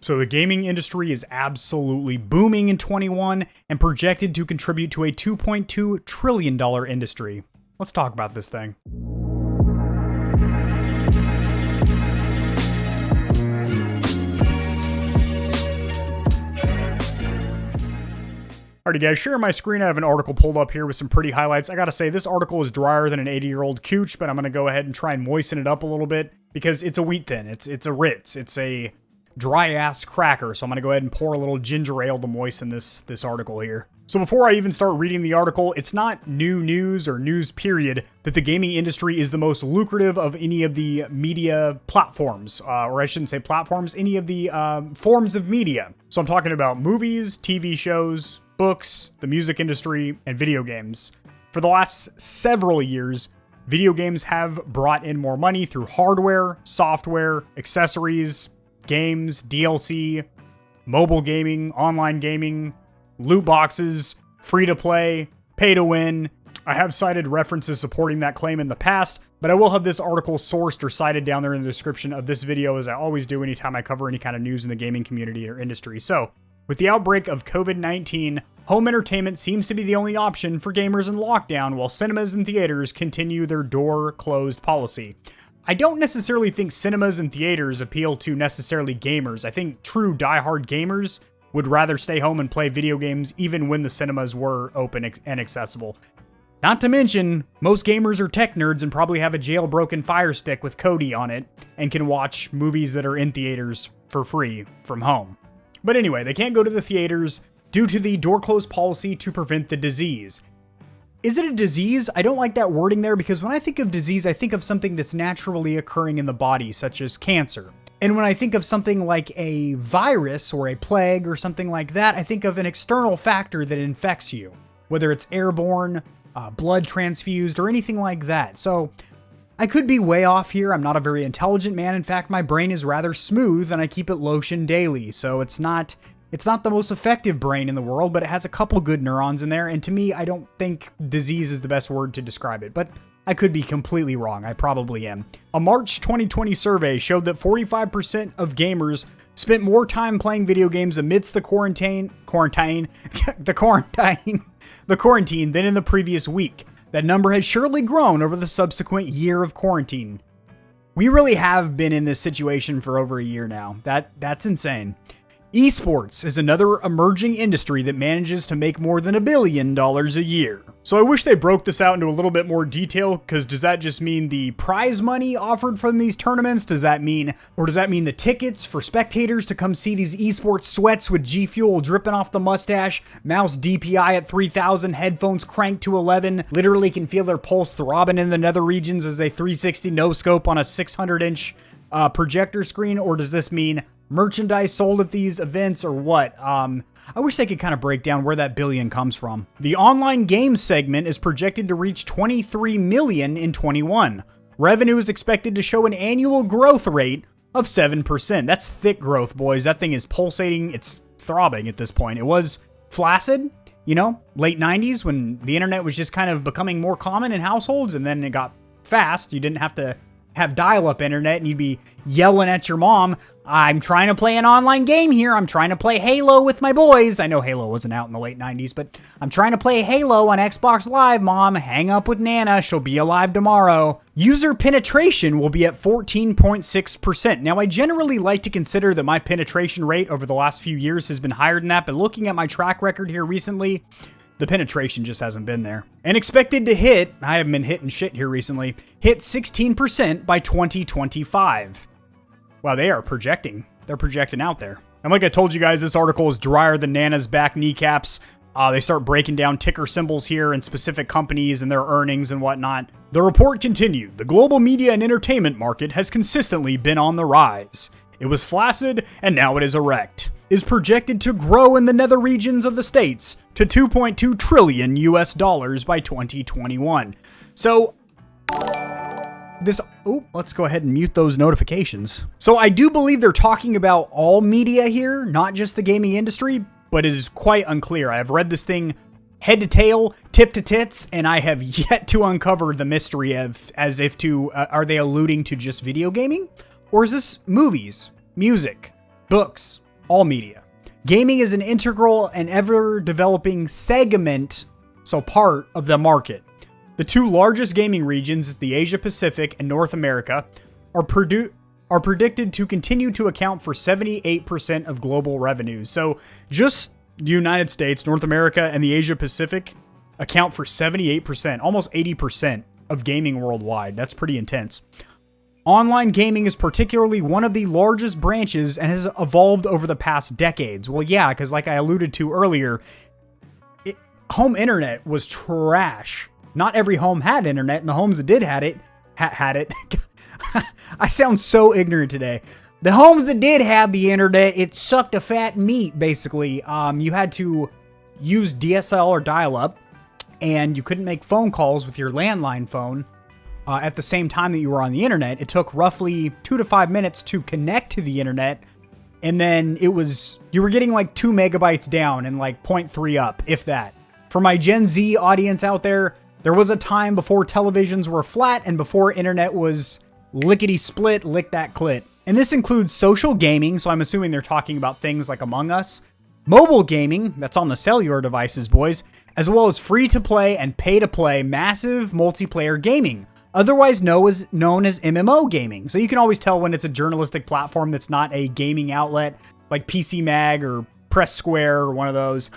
So the gaming industry is absolutely booming in 21 and projected to contribute to a $2.2 trillion industry. Let's talk about this thing. Alrighty guys, sharing my screen, I have an article pulled up here with some pretty highlights. I gotta say, this article is drier than an 80-year-old cooch, but I'm gonna go ahead and try and moisten it up a little bit because it's a wheat thin. It's a Ritz. It's a dry-ass cracker, so I'm gonna go ahead and pour a little ginger ale to moisten this article here. So before I even start reading the article, it's not new news or news period that the gaming industry is the most lucrative of any of the media platforms, or I shouldn't say platforms, any of the forms of media. So I'm talking about movies, TV shows, books, the music industry, and video games. For the last several years, video games have brought in more money through hardware, software, accessories, games, DLC, mobile gaming, online gaming, loot boxes, free to play, pay to win. I have cited references supporting that claim in the past, but I will have this article sourced or cited down there in the description of this video, as I always do anytime I cover any kind of news in the gaming community or industry. So, with the outbreak of COVID-19, home entertainment seems to be the only option for gamers in lockdown, while cinemas and theaters continue their door-closed policy. I don't necessarily think cinemas and theaters appeal to necessarily gamers. I think true diehard gamers would rather stay home and play video games even when the cinemas were open and accessible. Not to mention, most gamers are tech nerds and probably have a jailbroken Fire Stick with Kodi on it and can watch movies that are in theaters for free from home. But anyway, they can't go to the theaters due to the door-closed policy to prevent the disease. Is it a disease? I don't like that wording there because when I think of disease, I think of something that's naturally occurring in the body, such as cancer. And when I think of something like a virus or a plague or something like that, I think of an external factor that infects you, whether it's airborne, blood transfused, or anything like that. So I could be way off here. I'm not a very intelligent man. In fact, my brain is rather smooth and I keep it lotioned daily. So it's not the most effective brain in the world, but it has a couple good neurons in there. And to me, I don't think disease is the best word to describe it, but I could be completely wrong. I probably am. A March 2020 survey showed that 45% of gamers spent more time playing video games amidst the quarantine than in the previous week. That number has surely grown over the subsequent year of quarantine. We really have been in this situation for over a year now. That's insane. Esports is another emerging industry that manages to make more than $1 billion a year. So I wish they broke this out into a little bit more detail, because does that just mean the prize money offered from these tournaments? Does that mean the tickets for spectators to come see these esports sweats with G Fuel dripping off the mustache, mouse DPI at 3000, headphones cranked to 11, literally can feel their pulse throbbing in the nether regions as they 360 no scope on a 600-inch projector screen? Or does this mean merchandise sold at these events, or what? I wish they could kind of break down where that billion comes from. The online games segment is projected to reach $23 million in 21. Revenue is expected to show an annual growth rate of 7%. That's thick growth, boys. That thing is pulsating. It's throbbing at this point. It was flaccid, late 90s when the internet was just kind of becoming more common in households, and then it got fast. You didn't have to have dial-up internet and you'd be yelling at your mom, I'm trying to play an online game here. I'm trying to play Halo with my boys. I know Halo wasn't out in the late 90s, but I'm trying to play Halo on Xbox Live, Mom. Hang up with Nana. She'll be alive tomorrow. User penetration will be at 14.6%. Now, I generally like to consider that my penetration rate over the last few years has been higher than that, but looking at my track record here recently, the penetration just hasn't been there. And expected to hit, I haven't been hitting shit here recently, hit 16% by 2025. Wow, they are projecting. They're projecting out there. And like I told you guys, this article is drier than Nana's back kneecaps. They start breaking down ticker symbols here and specific companies and their earnings and whatnot. The report continued. The global media and entertainment market has consistently been on the rise. It was flaccid and now it is erect. Is projected to grow in the nether regions of the states to $2.2 trillion by 2021. So let's go ahead and mute those notifications. So I do believe they're talking about all media here, not just the gaming industry, but it is quite unclear. I have read this thing head to tail, tip to tits, and I have yet to uncover the mystery of, as if to, are they alluding to just video gaming? Or is this movies, music, books, all media. Gaming is an integral and ever-developing segment, so part of the market. The two largest gaming regions, the Asia Pacific and North America, are predicted to continue to account for 78% of global revenues. So just the United States, North America, and the Asia Pacific account for 78%, almost 80% of gaming worldwide. That's pretty intense. Online gaming is particularly one of the largest branches and has evolved over the past decades. Well, yeah, because like I alluded to earlier, home internet was trash. Not every home had internet, and the homes that did had it. I sound so ignorant today. The homes that did have the internet, it sucked a fat meat, basically. You had to use DSL or dial-up, and you couldn't make phone calls with your landline phone at the same time that you were on the internet. It took roughly 2 to 5 minutes to connect to the internet, and then you were getting like 2 megabytes down and like 0.3 up, if that. For my Gen Z audience out there was a time before televisions were flat and before internet was lickety-split, lick that clit. And this includes social gaming, so I'm assuming they're talking about things like Among Us, mobile gaming, that's on the cellular devices, boys, as well as free-to-play and pay-to-play massive multiplayer gaming, otherwise known as MMO gaming. So you can always tell when it's a journalistic platform that's not a gaming outlet like PC Mag or Press Square or one of those,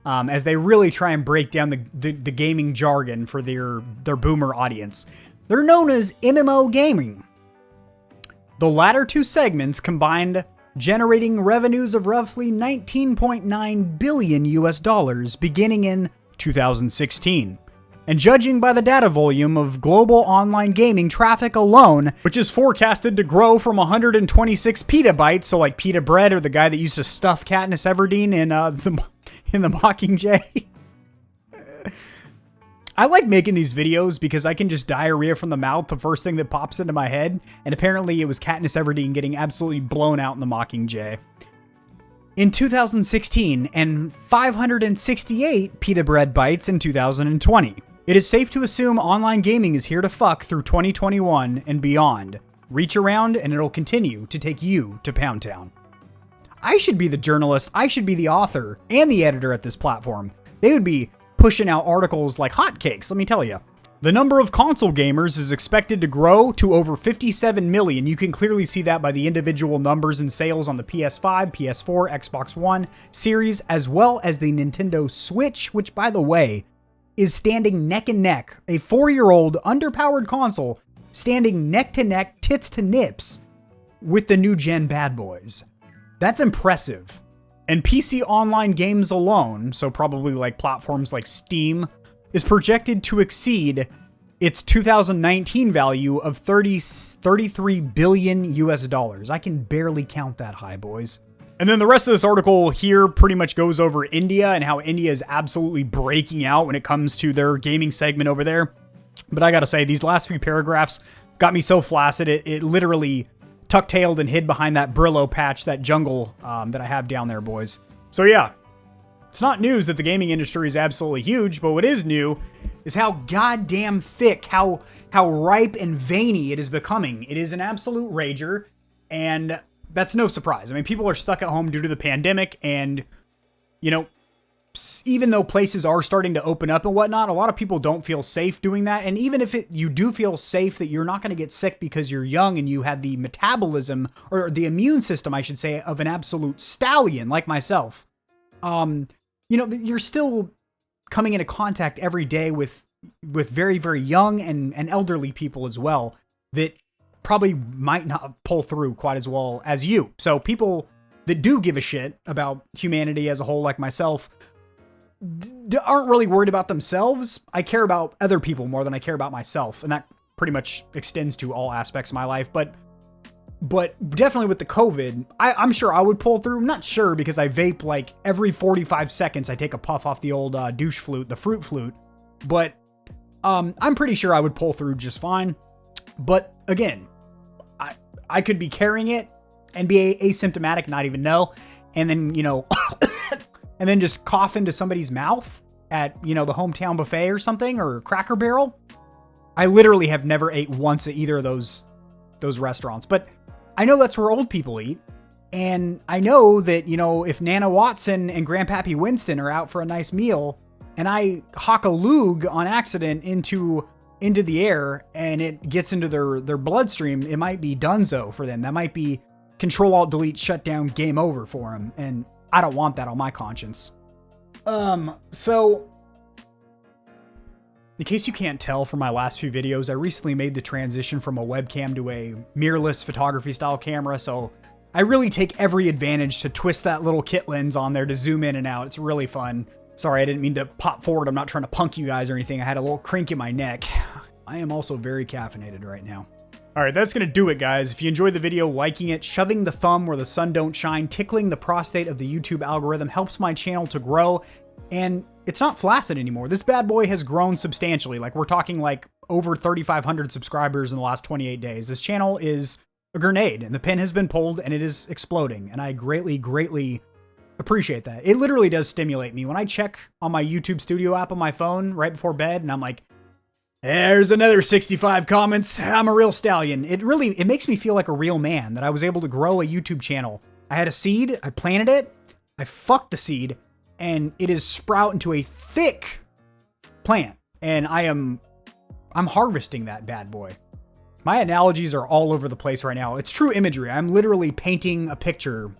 as they really try and break down the gaming jargon for their boomer audience. They're known as MMO gaming. The latter two segments combined generating revenues of roughly $19.9 billion US beginning in 2016. And judging by the data volume of global online gaming traffic alone, which is forecasted to grow from 126 petabytes, so like pita bread or the guy that used to stuff Katniss Everdeen in the Mockingjay. I like making these videos because I can just diarrhea from the mouth the first thing that pops into my head, and apparently it was Katniss Everdeen getting absolutely blown out in the Mockingjay. In 2016, and 568 pita bread bytes in 2020. It is safe to assume online gaming is here to fuck through 2021 and beyond. Reach around and it'll continue to take you to Pound Town. I should be the journalist, I should be the author, and the editor at this platform. They would be pushing out articles like hotcakes, let me tell you. The number of console gamers is expected to grow to over 57 million. You can clearly see that by the individual numbers and sales on the PS5, PS4, Xbox One series, as well as the Nintendo Switch, which, by the way, is standing neck and neck. A 4-year-old underpowered console standing neck to neck, tits to nips with the new gen bad boys. That's impressive. And PC online games alone, so probably like platforms like Steam, is projected to exceed its 2019 value of 33 billion US dollars. I can barely count that high, boys. And then the rest of this article here pretty much goes over India and how India is absolutely breaking out when it comes to their gaming segment over there. But I gotta say, these last few paragraphs got me so flaccid, it literally tuck-tailed and hid behind that Brillo patch, that jungle that I have down there, boys. So yeah, it's not news that the gaming industry is absolutely huge, but what is new is how goddamn thick, how ripe and veiny it is becoming. It is an absolute rager, and that's no surprise. I mean, people are stuck at home due to the pandemic, and, you know, even though places are starting to open up and whatnot, a lot of people don't feel safe doing that. And even if you do feel safe that you're not going to get sick because you're young and you had the metabolism, or the immune system, I should say, of an absolute stallion like myself, you know, you're still coming into contact every day with very, very young and elderly people as well that probably might not pull through quite as well as you. So people that do give a shit about humanity as a whole, like myself, aren't really worried about themselves. I care about other people more than I care about myself. And that pretty much extends to all aspects of my life. But definitely with the COVID, I'm sure I would pull through. I'm not sure because I vape like every 45 seconds. I take a puff off the old douche flute, the fruit flute. But I'm pretty sure I would pull through just fine. But again, I could be carrying it and be asymptomatic, not even know. And then, you know, and then just cough into somebody's mouth at, you know, the hometown buffet or something, or Cracker Barrel. I literally have never ate once at either of those restaurants, but I know that's where old people eat. And I know that, you know, if Nana Watson and Grandpappy Winston are out for a nice meal and I hawk a lug on accident into the air and it gets into their bloodstream, it might be donezo for them. That might be Control Alt Delete shutdown, game over for them. And I don't want that on my conscience. So in case you can't tell from my last few videos, I recently made the transition from a webcam to a mirrorless photography style camera. So I really take every advantage to twist that little kit lens on there to zoom in and out. It's really fun. Sorry, I didn't mean to pop forward. I'm not trying to punk you guys or anything. I had a little crink in my neck. I am also very caffeinated right now. All right, that's going to do it, guys. If you enjoyed the video, liking it, shoving the thumb where the sun don't shine, tickling the prostate of the YouTube algorithm helps my channel to grow. And it's not flaccid anymore. This bad boy has grown substantially. Like, we're talking like over 3,500 subscribers in the last 28 days. This channel is a grenade, and the pin has been pulled, and it is exploding. And I greatly, greatly appreciate that. It literally does stimulate me. When I check on my YouTube Studio app on my phone right before bed, and I'm like, there's another 65 comments. I'm a real stallion. It makes me feel like a real man that I was able to grow a YouTube channel. I had a seed, I planted it, I fucked the seed, and it is sprout into a thick plant. And I'm harvesting that bad boy. My analogies are all over the place right now. It's true imagery. I'm literally painting a picture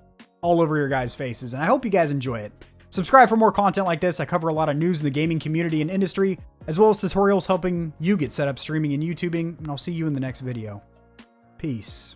all over your guys' faces, and I hope you guys enjoy it. Subscribe for more content like this. I cover a lot of news in the gaming community and industry, as well as tutorials helping you get set up streaming and YouTubing, and I'll see you in the next video. Peace.